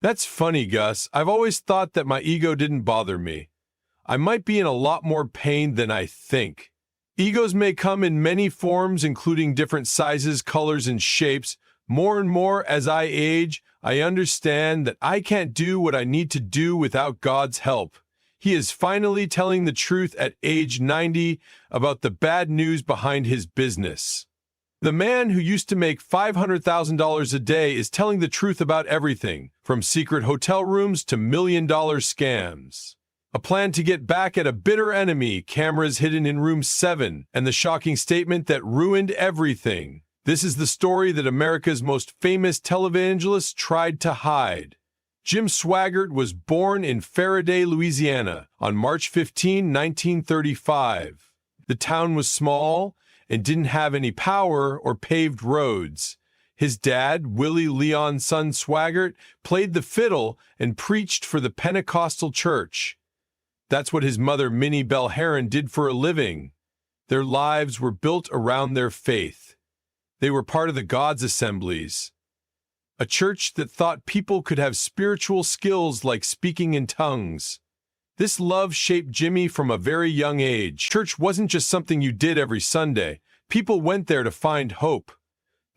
That's funny, Gus. I've always thought that my ego didn't bother me. I might be in a lot more pain than I think. Egos may come in many forms, including different sizes, colors, and shapes. More and more as I age, I understand that I can't do what I need to do without God's help. He is finally telling the truth at age 90 about the bad news behind his business. The man who used to make $500,000 a day is telling the truth about everything, from secret hotel rooms to million-dollar scams. A plan to get back at a bitter enemy, cameras hidden in room 7, and the shocking statement that ruined everything. This is the story that America's most famous televangelist tried to hide. Jim Swaggart was born in Faraday, Louisiana, on March 15, 1935. The town was small and didn't have any power or paved roads. His dad, Willie Leon Son Swaggart, played the fiddle and preached for the Pentecostal church. That's what his mother, Minnie Bell Heron, did for a living. Their lives were built around their faith. They were part of the God's Assemblies, a church that thought people could have spiritual skills like speaking in tongues. This love shaped Jimmy from a very young age. Church wasn't just something you did every Sunday. People went there to find hope.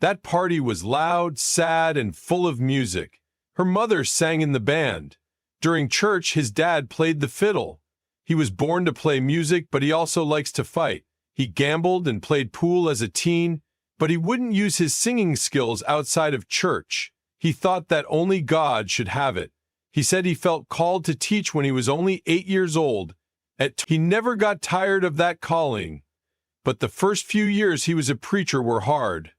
That party was loud, sad, and full of music. Her mother sang in the band. During church, his dad played the fiddle. He was born to play music, but he also likes to fight. He gambled and played pool as a teen, but he wouldn't use his singing skills outside of church. He thought that only God should have it. He said he felt called to teach when he was only 8 years old. He never got tired of that calling. But the first few years he was a preacher were hard.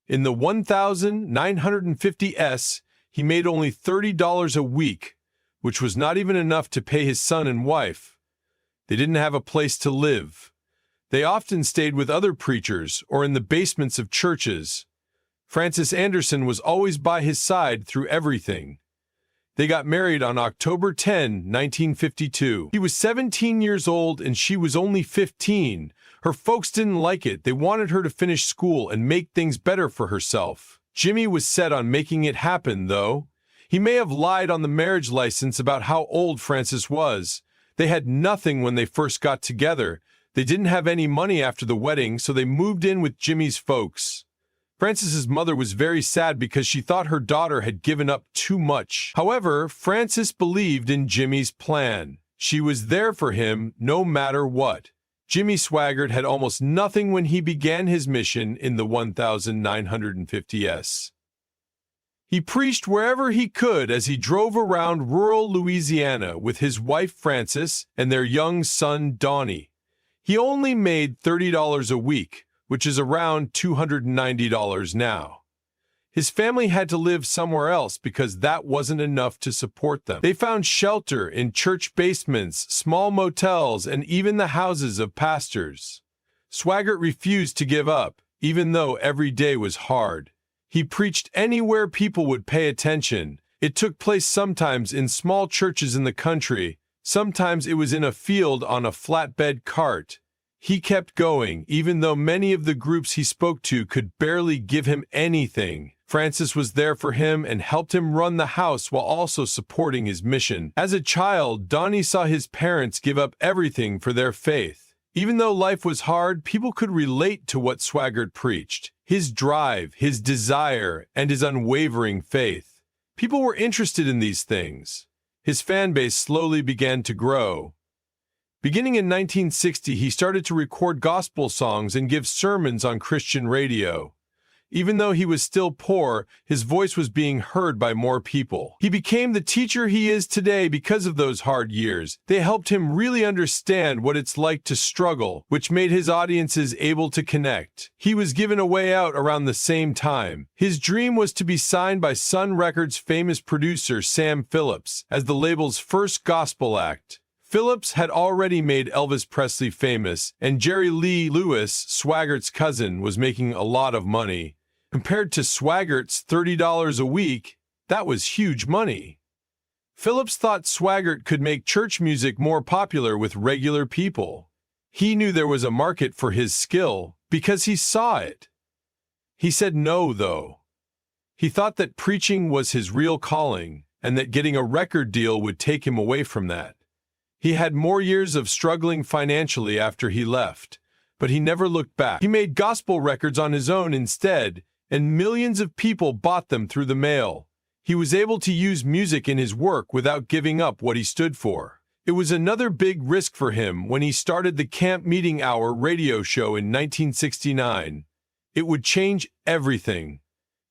In the 1950s, he made only $30 a week, which was not even enough to pay his son and wife. They didn't have a place to live. They often stayed with other preachers or in the basements of churches. Francis Anderson was always by his side through everything. They got married on October 10, 1952. He was 17 years old and she was only 15. Her folks didn't like it. They wanted her to finish school and make things better for herself. Jimmy was set on making it happen, though. He may have lied on the marriage license about how old Francis was. They had nothing when they first got together. They didn't have any money after the wedding, so they moved in with Jimmy's folks. Francis's mother was very sad because she thought her daughter had given up too much. However, Francis believed in Jimmy's plan. She was there for him no matter what. Jimmy Swaggart had almost nothing when he began his mission in the 1950s. He preached wherever he could as he drove around rural Louisiana with his wife Frances and their young son Donnie. He only made $30 a week, which is around $290 now. His family had to live somewhere else because that wasn't enough to support them. They found shelter in church basements, small motels, and even the houses of pastors. Swaggart refused to give up, even though every day was hard. He preached anywhere people would pay attention. It took place sometimes in small churches in the country. Sometimes it was in a field on a flatbed cart. He kept going, even though many of the groups he spoke to could barely give him anything. Francis was there for him and helped him run the house while also supporting his mission. As a child, Donnie saw his parents give up everything for their faith. Even though life was hard, people could relate to what Swaggart preached. His drive, his desire, and his unwavering faith. People were interested in these things. His fan base slowly began to grow. Beginning in 1960, he started to record gospel songs and give sermons on Christian radio. Even though he was still poor, his voice was being heard by more people. He became the teacher he is today because of those hard years. They helped him really understand what it's like to struggle, which made his audiences able to connect. He was given a way out around the same time. His dream was to be signed by Sun Records' famous producer Sam Phillips as the label's first gospel act. Phillips had already made Elvis Presley famous, and Jerry Lee Lewis, Swaggart's cousin, was making a lot of money. Compared to Swaggart's $30 a week, that was huge money. Phillips thought Swaggart could make church music more popular with regular people. He knew there was a market for his skill because he saw it. He said no, though. He thought that preaching was his real calling, and that getting a record deal would take him away from that. He had more years of struggling financially after he left, but he never looked back. He made gospel records on his own instead, and millions of people bought them through the mail. He was able to use music in his work without giving up what he stood for. It was another big risk for him when he started the Camp Meeting Hour radio show in 1969. It would change everything.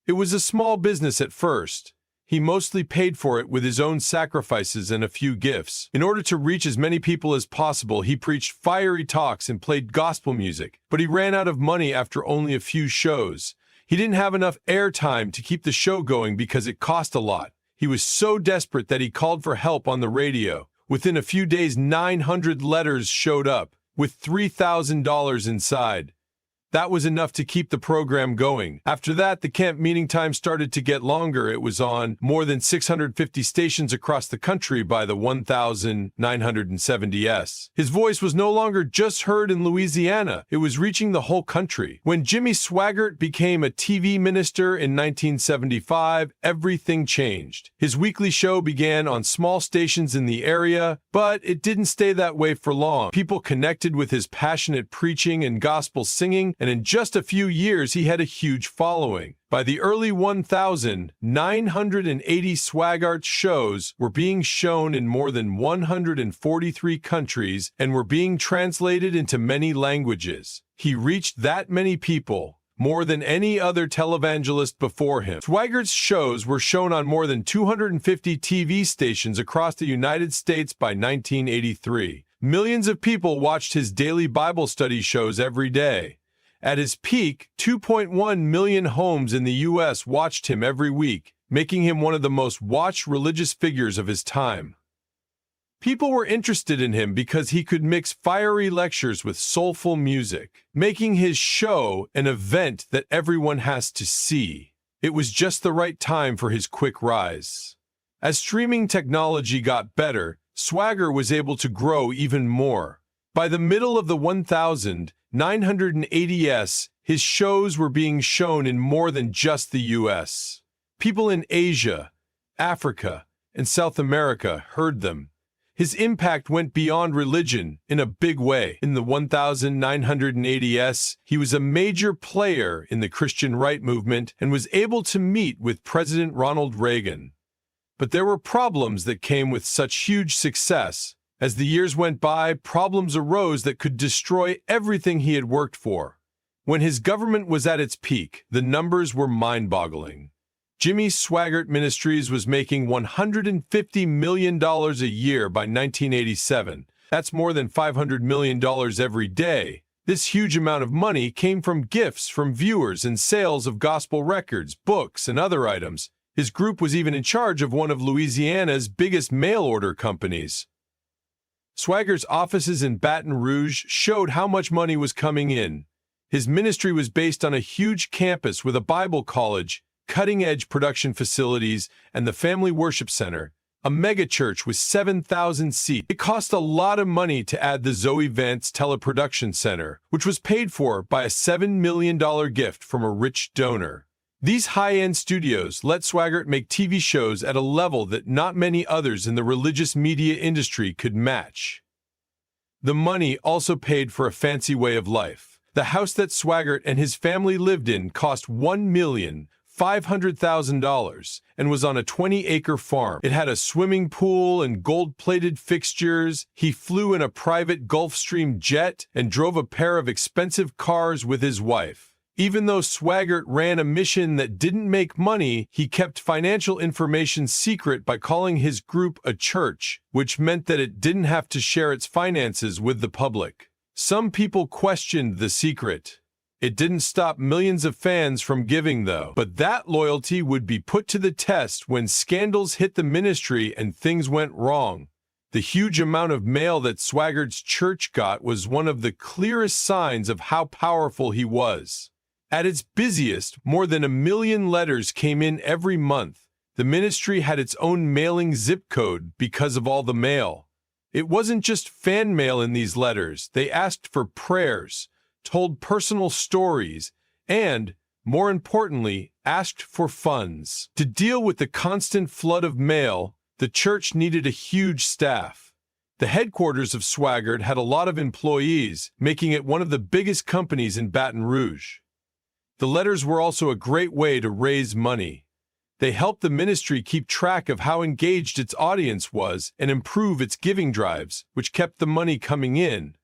It was a small business at first. He mostly paid for it with his own sacrifices and a few gifts. In order to reach as many people as possible, he preached fiery talks and played gospel music, but he ran out of money after only a few shows. He didn't have enough airtime to keep the show going because it cost a lot. He was so desperate that he called for help on the radio. Within a few days, 900 letters showed up, with $3,000 inside. That was enough to keep the program going. After that, the camp meeting time started to get longer. It was on more than 650 stations across the country by the 1970s. His voice was no longer just heard in Louisiana. It was reaching the whole country. When Jimmy Swaggart became a TV minister in 1975, everything changed. His weekly show began on small stations in the area, but it didn't stay that way for long. People connected with his passionate preaching and gospel singing, and in just a few years, he had a huge following. By the early 1980 Swaggart shows were being shown in more than 143 countries and were being translated into many languages. He reached that many people, more than any other televangelist before him. Swaggart's shows were shown on more than 250 TV stations across the United States by 1983. Millions of people watched his daily Bible study shows every day. At his peak, 2.1 million homes in the U.S. watched him every week, making him one of the most watched religious figures of his time. People were interested in him because he could mix fiery lectures with soulful music, making his show an event that everyone has to see. It was just the right time for his quick rise. As streaming technology got better, Swaggart was able to grow even more. By the middle of the 1980s, his shows were being shown in more than just the U.S. People in Asia, Africa, and South America heard them. His impact went beyond religion in a big way. In the 1980s, he was a major player in the Christian right movement and was able to meet with President Ronald Reagan. But there were problems that came with such huge success. As the years went by, problems arose that could destroy everything he had worked for. When his government was at its peak, the numbers were mind-boggling. Jimmy Swaggart Ministries was making $150 million a year by 1987. That's more than $500 million every day. This huge amount of money came from gifts from viewers and sales of gospel records, books, and other items. His group was even in charge of one of Louisiana's biggest mail-order companies. Swaggart's offices in Baton Rouge showed how much money was coming in. His ministry was based on a huge campus with a Bible college, cutting-edge production facilities, and the Family Worship Center, a megachurch with 7,000 seats. It cost a lot of money to add the Zoe Vance Teleproduction Center, which was paid for by a $7 million gift from a rich donor. These high-end studios let Swaggart make TV shows at a level that not many others in the religious media industry could match. The money also paid for a fancy way of life. The house that Swaggart and his family lived in cost $1,500,000 and was on a 20-acre farm. It had a swimming pool and gold-plated fixtures. He flew in a private Gulfstream jet and drove a pair of expensive cars with his wife. Even though Swaggart ran a mission that didn't make money, he kept financial information secret by calling his group a church, which meant that it didn't have to share its finances with the public. Some people questioned the secret. It didn't stop millions of fans from giving, though. But that loyalty would be put to the test when scandals hit the ministry and things went wrong. The huge amount of mail that Swaggart's church got was one of the clearest signs of how powerful he was. At its busiest, more than 1 million letters came in every month. The ministry had its own mailing zip code because of all the mail. It wasn't just fan mail in these letters. They asked for prayers, told personal stories, and, more importantly, asked for funds. To deal with the constant flood of mail, the church needed a huge staff. The headquarters of Swaggart had a lot of employees, making it one of the biggest companies in Baton Rouge. The letters were also a great way to raise money. They helped the ministry keep track of how engaged its audience was and improve its giving drives, which kept the money coming in.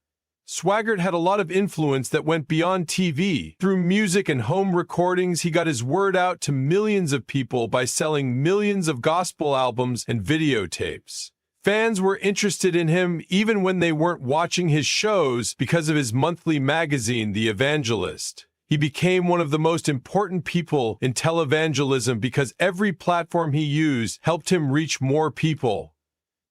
Swaggart had a lot of influence that went beyond TV. Through music and home recordings, he got his word out to millions of people by selling millions of gospel albums and videotapes. Fans were interested in him even when they weren't watching his shows because of his monthly magazine, The Evangelist. He became one of the most important people in televangelism because every platform he used helped him reach more people.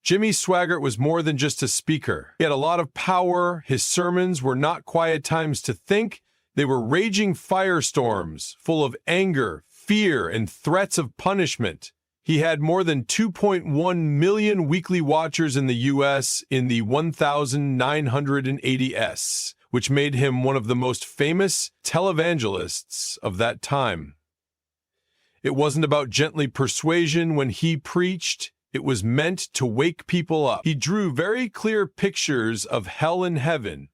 Jimmy Swaggart was more than just a speaker. He had a lot of power. His sermons were not quiet times to think. They were raging firestorms full of anger, fear, and threats of punishment. He had more than 2.1 million weekly watchers in the U.S. in the 1980s, which made him one of the most famous televangelists of that time. It wasn't about gently persuasion when he preached. It was meant to wake people up. He drew very clear pictures of hell and heaven,